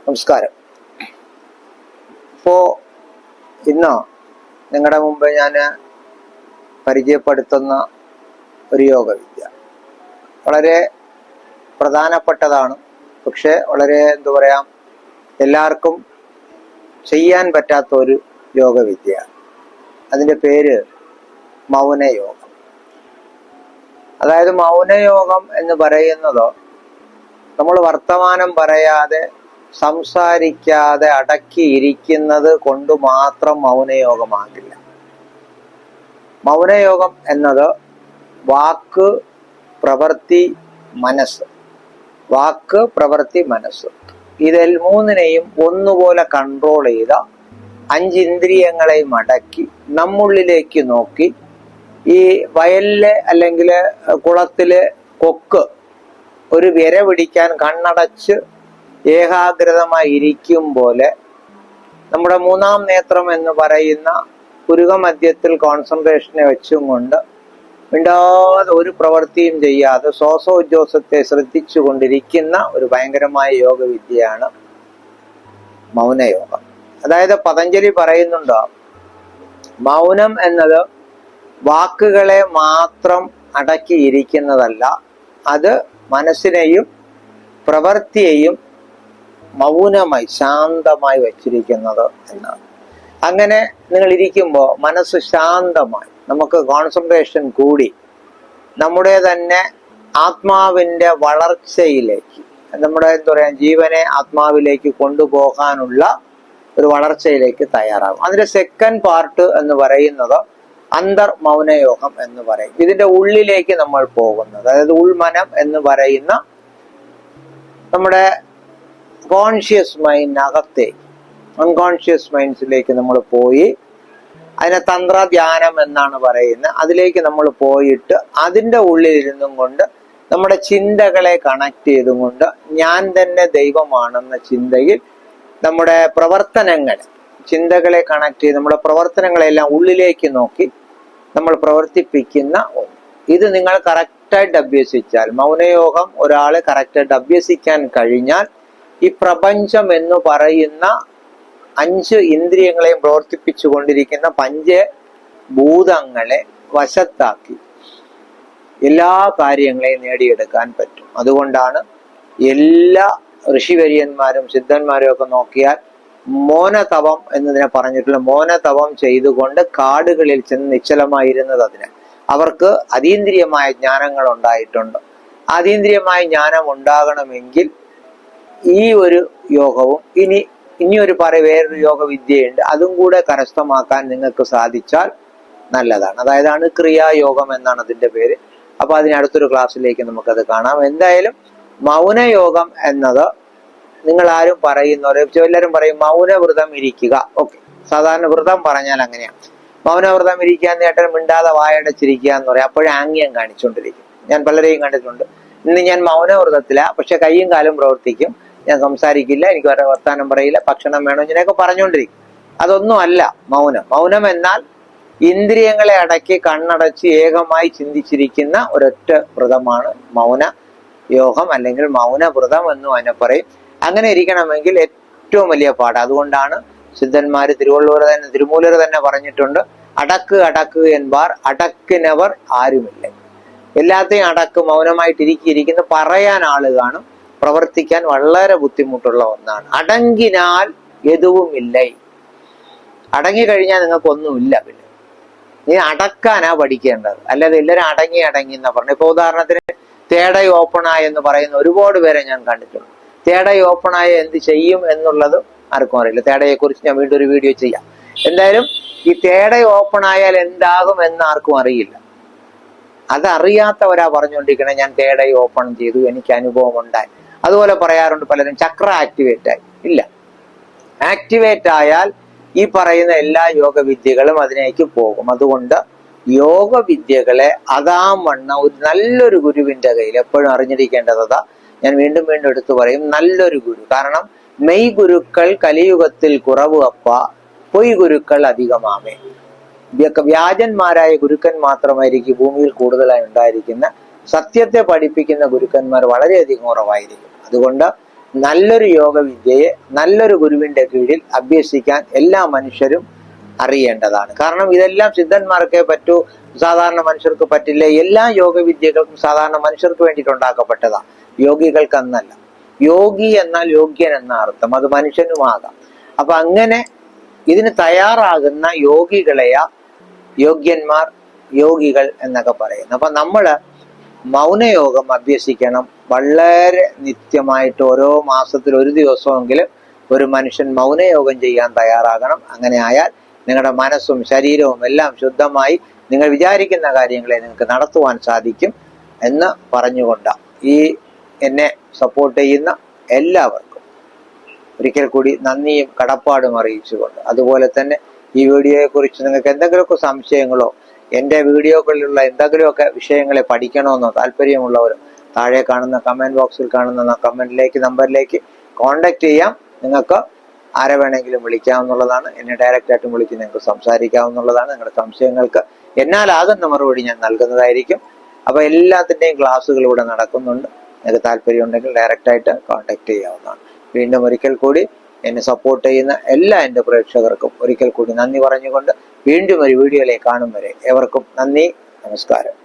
നമസ്കാരം. ഇപ്പോൾ ഇന്ന് നിങ്ങളുടെ മുമ്പ് ഞാൻ പരിചയപ്പെടുത്തുന്ന ഒരു യോഗവിദ്യ വളരെ പ്രധാനപ്പെട്ടതാണ്. പക്ഷെ വളരെ എല്ലാവർക്കും ചെയ്യാൻ പറ്റാത്ത ഒരു യോഗവിദ്യ. അതിൻ്റെ പേര് മൗനയോഗം. അതായത് മൗനയോഗം എന്ന് പറയുന്നത് നമ്മൾ വർത്തമാനം പറയാതെ സംസാരിക്കാതെ അടക്കിയിരിക്കുന്നത് കൊണ്ട് മാത്രം മൗനയോഗമാകില്ല. മൗനയോഗം എന്നത് വാക്ക്, പ്രവൃത്തി, മനസ്സ്. വാക്ക്, പ്രവൃത്തി, മനസ്സ് ഇതിൽ മൂന്നിനെയും ഒന്നുപോലെ കൺട്രോൾ ചെയ്ത 5 ഇന്ദ്രിയങ്ങളെയും അടക്കി നമ്മുള്ളിലേക്ക് നോക്കി ഈ വയലിലെ അല്ലെങ്കിൽ കുളത്തിലെ കൊക്ക് ഒരു വിര പിടിക്കാൻ കണ്ണടച്ച് ഏകാഗ്രതമായി ഇരിക്കും പോലെ നമ്മുടെ മൂന്നാം നേത്രം എന്ന് പറയുന്ന പുരുകമധ്യത്തിൽ കോൺസെൻട്രേഷനെ വെച്ചും കൊണ്ട് മിണ്ടാതെ ഒരു പ്രവൃത്തിയും ചെയ്യാതെ ശ്വാസോച്ഛ്വാസത്തെ ശ്രദ്ധിച്ചു കൊണ്ടിരിക്കുന്ന ഒരു ഭയങ്കരമായ യോഗവിദ്യയാണ് മൗനയോഗം. അതായത് പതഞ്ജലി പറയുന്നുണ്ടോ, മൗനം എന്നത് വാക്കുകളെ മാത്രം അടക്കിയിരിക്കുന്നതല്ല, അത് മനസ്സിനെയും പ്രവൃത്തിയെയും മൗനമായി ശാന്തമായി വച്ചിരിക്കുന്നത് എന്നാണ്. അങ്ങനെ നിങ്ങൾ ഇരിക്കുമ്പോൾ മനസ്സ് ശാന്തമായി നമുക്ക് കോൺസെൻട്രേഷൻ കൂടി നമ്മുടെ തന്നെ ആത്മാവിൻ്റെ വളർച്ചയിലേക്ക്, നമ്മുടെ ജീവനെ ആത്മാവിലേക്ക് കൊണ്ടുപോകാനുള്ള ഒരു വളർച്ചയിലേക്ക് തയ്യാറാകും. അതിന്റെ സെക്കൻഡ് പാർട്ട് എന്ന് പറയുന്നത് അന്തർ മൗനയോഗം എന്ന് പറയും. ഇതിന്റെ ഉള്ളിലേക്ക് നമ്മൾ പോകുന്നത്, അതായത് ഉൾമനം എന്ന് പറയുന്ന നമ്മുടെ കോൺഷ്യസ് മൈൻഡിനകത്തേക്ക്, അൺകോൺഷ്യസ് മൈൻഡ്സിലേക്ക് നമ്മൾ പോയി അതിനെ തന്ത്രധ്യാനം എന്നാണ് പറയുന്നത്. അതിലേക്ക് നമ്മൾ പോയിട്ട് അതിൻ്റെ ഉള്ളിലിരുന്നും കൊണ്ട് നമ്മുടെ ചിന്തകളെ കണക്ട് ചെയ്തും കൊണ്ട് ഞാൻ തന്നെ ദൈവമാണെന്ന ചിന്തയിൽ നമ്മുടെ പ്രവർത്തനങ്ങൾ, ചിന്തകളെ കണക്ട് ചെയ്ത് നമ്മുടെ പ്രവർത്തനങ്ങളെല്ലാം ഉള്ളിലേക്ക് നോക്കി നമ്മൾ പ്രവർത്തിപ്പിക്കുന്ന ഒന്ന്. ഇത് നിങ്ങൾ കറക്റ്റായിട്ട് അഭ്യസിച്ചാൽ, മൗനയോഗം ഒരാൾ കറക്റ്റായിട്ട് അഭ്യസിക്കാൻ കഴിഞ്ഞാൽ ഈ പ്രപഞ്ചം എന്ന് പറയുന്ന 5 ഇന്ദ്രിയങ്ങളെയും പ്രവർത്തിപ്പിച്ചു കൊണ്ടിരിക്കുന്ന പഞ്ചഭൂതങ്ങളെ വശത്താക്കി എല്ലാ കാര്യങ്ങളെയും നേടിയെടുക്കാൻ പറ്റും. അതുകൊണ്ടാണ് എല്ലാ ഋഷിവര്യന്മാരും സിദ്ധന്മാരും ഒക്കെ നോക്കിയാൽ മൗനതപം എന്നതിനെ പറഞ്ഞിട്ടുള്ള മൗനതപം ചെയ്തുകൊണ്ട് കാടുകളിൽ ചെന്ന് നിശ്ചലമായിരുന്നത്. അതിന് അവർക്ക് അതീന്ദ്രിയമായ ജ്ഞാനങ്ങൾ ഉണ്ടായിട്ടുണ്ട്. അതീന്ദ്രിയമായ ജ്ഞാനം ഉണ്ടാകണമെങ്കിൽ ഈ ഒരു യോഗവും ഇനിയൊരു വേറൊരു യോഗവിദ്യയുണ്ട്, അതും കൂടെ കരസ്ഥമാക്കാൻ നിങ്ങൾക്ക് സാധിച്ചാൽ നല്ലതാണ്. അതായത് അണുക്രിയായോഗം എന്നാണ് അതിന്റെ പേര്. അപ്പൊ അതിനടുത്തൊരു ക്ലാസ്സിലേക്ക് നമുക്കത് കാണാം. എന്തായാലും മൗനയോഗം എന്നത് നിങ്ങൾ ആരും പറയുന്നവരെ എല്ലാവരും പറയും മൗനവ്രതം ഇരിക്കുക. ഓക്കെ, സാധാരണ വ്രതം പറഞ്ഞാൽ അങ്ങനെയാണ്. മൗനവ്രതം ഇരിക്കുക എന്ന് കേട്ടാൽ മിണ്ടാതെ വായടച്ചിരിക്കുക എന്ന് പറയും. അപ്പോഴും ആംഗ്യം കാണിച്ചുകൊണ്ടിരിക്കും. ഞാൻ പലരെയും കണ്ടിട്ടുണ്ട്. ഇന്ന് ഞാൻ മൗനവ്രതത്തിലാണ്, പക്ഷെ കയ്യും കാലും പ്രവർത്തിക്കും, ഞാൻ സംസാരിക്കില്ല, എനിക്ക് വേറെ വർത്താനം പറയില്ല, ഭക്ഷണം വേണം, ഇങ്ങനെയൊക്കെ പറഞ്ഞുകൊണ്ടിരിക്കും. അതൊന്നും അല്ല മൗനം. മൗനം എന്നാൽ ഇന്ദ്രിയങ്ങളെ അടക്കി കണ്ണടച്ച് ഏകമായി ചിന്തിച്ചിരിക്കുന്ന ഒരൊറ്റ വ്രതമാണ് മൗന യോഗം അല്ലെങ്കിൽ മൗനവ്രതം എന്നും അതിനെ പറയും. അങ്ങനെ ഇരിക്കണമെങ്കിൽ ഏറ്റവും വലിയ പാട്. അതുകൊണ്ടാണ് സിദ്ധന്മാര് തിരുമൂലർ തന്നെ പറഞ്ഞിട്ടുണ്ട്, അടക്ക് അടക്ക് என்பார் അടക്കിനവർ ആരുമില്ല. എല്ലാത്തെയും അടക്ക്, മൗനമായിട്ടിരിക്കുന്ന പറയാൻ ആള് കാണും, പ്രവർത്തിക്കാൻ വളരെ ബുദ്ധിമുട്ടുള്ള ഒന്നാണ്. അടങ്ങിനാൽ എതുവുമില്ല. അടങ്ങിക്കഴിഞ്ഞാൽ നിങ്ങൾക്കൊന്നുമില്ല. പിന്നെ നീ അടക്കാനാ പഠിക്കേണ്ടത്, അല്ലാതെ എല്ലാവരും അടങ്ങി എന്നാ പറഞ്ഞു. ഇപ്പൊ ഉദാഹരണത്തിന് തേടൈ ഓപ്പണായി എന്ന് പറയുന്ന ഒരുപാട് പേരെ ഞാൻ കണ്ടിട്ടുണ്ട്. തേടൈ ഓപ്പണായ എന്ത് ചെയ്യും എന്നുള്ളത് ആർക്കും അറിയില്ല. തേടയെ കുറിച്ച് ഞാൻ വീണ്ടും ഒരു വീഡിയോ ചെയ്യാം. എന്തായാലും ഈ തേടൈ ഓപ്പൺ ആയാൽ എന്താകും എന്ന് ആർക്കും അറിയില്ല. അതറിയാത്തവരാ പറഞ്ഞുകൊണ്ടിരിക്കണേ ഞാൻ തേടൈ ഓപ്പൺ ചെയ്തു, എനിക്ക് അനുഭവം ഉണ്ടായി. അതുപോലെ പറയാറുണ്ട് പലരും, ചക്ര ആക്ടിവേറ്റ് ആയി. ഇല്ല, ആക്ടിവേറ്റ് ആയാൽ ഈ പറയുന്ന എല്ലാ യോഗവിദ്യകളും അതിലേക്ക് പോകും. അതുകൊണ്ട് യോഗവിദ്യകളെ അതാമണ്ണം ഒരു നല്ലൊരു ഗുരുവിന്റെ കയ്യിൽ എപ്പോഴും അറിഞ്ഞിരിക്കേണ്ടതാ. ഞാൻ വീണ്ടും വീണ്ടും എടുത്തു പറയും, നല്ലൊരു ഗുരു. കാരണം മെയ് ഗുരുക്കൾ കലിയുഗത്തിൽ കുറവ് അപ്പ, പൊയ് ഗുരുക്കൾ അധികമാമേ. വ്യാജന്മാരായ ഗുരുക്കൻ മാത്രമായിരിക്കും ഭൂമിയിൽ കൂടുതലായി ഉണ്ടായിരിക്കുന്ന. സത്യത്തെ പഠിപ്പിക്കുന്ന ഗുരുക്കന്മാർ വളരെയധികം കുറവായിരിക്കും. അതുകൊണ്ട് നല്ലൊരു യോഗവിദ്യയെ നല്ലൊരു ഗുരുവിന്റെ കീഴിൽ അഭ്യസിക്കാൻ എല്ലാ മനുഷ്യരും അറിയേണ്ടതാണ്. കാരണം ഇതെല്ലാം സിദ്ധന്മാർക്കേ പറ്റൂ, സാധാരണ മനുഷ്യർക്ക് പറ്റില്ല. എല്ലാ യോഗവിദ്യകൾക്കും സാധാരണ മനുഷ്യർക്ക് വേണ്ടിയിട്ട് ഉണ്ടാക്കപ്പെട്ടതാണ്, യോഗികൾക്ക് എന്നല്ല. യോഗി എന്നാൽ യോഗ്യൻ എന്ന അർത്ഥം, അത് മനുഷ്യനുമാകാം. അപ്പൊ അങ്ങനെ ഇതിന് തയ്യാറാകുന്ന യോഗികളെയാ യോഗ്യന്മാർ, യോഗികൾ എന്നൊക്കെ പറയുന്നു. അപ്പൊ നമ്മള് മൗനയോഗം അഭ്യസിക്കണം. വളരെ നിത്യമായിട്ട് ഓരോ മാസത്തിൽ ഒരു ദിവസമെങ്കിലും ഒരു മനുഷ്യൻ മൗനയോഗം ചെയ്യാൻ തയ്യാറാകണം. അങ്ങനെ ആയാൽ നിങ്ങളുടെ മനസ്സും ശരീരവും എല്ലാം ശുദ്ധമായി നിങ്ങൾ വിചാരിക്കുന്ന കാര്യങ്ങളെ നിങ്ങൾക്ക് നടത്തുവാൻ സാധിക്കും എന്ന് പറഞ്ഞുകൊണ്ടാണ് ഈ എന്നെ സപ്പോർട്ട് ചെയ്യുന്ന എല്ലാവർക്കും ഒരിക്കൽ കൂടി നന്ദിയും കടപ്പാടും അറിയിച്ചുകൊണ്ട്, അതുപോലെ തന്നെ ഈ വീഡിയോയെ കുറിച്ച് നിങ്ങൾക്ക് എന്തെങ്കിലുമൊക്കെ സംശയങ്ങളോ എൻ്റെ വീഡിയോകളിലുള്ള എന്തെങ്കിലുമൊക്കെ വിഷയങ്ങളെ പഠിക്കണമെന്നോ താല്പര്യമുള്ളവരും താഴെ കാണുന്ന കമന്റ് ബോക്സിൽ കാണുന്ന കമന്റിലേക്ക് നമ്പറിലേക്ക് കോണ്ടാക്ട് ചെയ്യാം. നിങ്ങൾക്ക് ആരെ വേണമെങ്കിലും വിളിക്കാവുന്നതാണ്. എന്നെ ഡയറക്റ്റ് ആയിട്ടും വിളിച്ച് നിങ്ങൾക്ക് സംസാരിക്കാവുന്നതാണ്. നിങ്ങളുടെ സംശയങ്ങൾക്ക് എന്നാലാകുന്ന മറുപടി ഞാൻ നൽകുന്നതായിരിക്കും. അപ്പൊ എല്ലാത്തിൻ്റെയും ക്ലാസ്സുകൾ ഇവിടെ നടക്കുന്നുണ്ട്. നിങ്ങൾക്ക് താല്പര്യം ഉണ്ടെങ്കിൽ ഡയറക്റ്റ് ആയിട്ട് കോണ്ടാക്ട് ചെയ്യാവുന്നതാണ്. വീണ്ടും ഒരിക്കൽ കൂടി എന്നെ സപ്പോർട്ട് ചെയ്യുന്ന എല്ലാ എൻ്റെ പ്രേക്ഷകർക്കും ഒരിക്കൽ കൂടി നന്ദി പറഞ്ഞുകൊണ്ട് വീണ്ടും ഒരു വീഡിയോയിലേക്ക് കാണും വരെ ഏവർക്കും നന്ദി, നമസ്കാരം.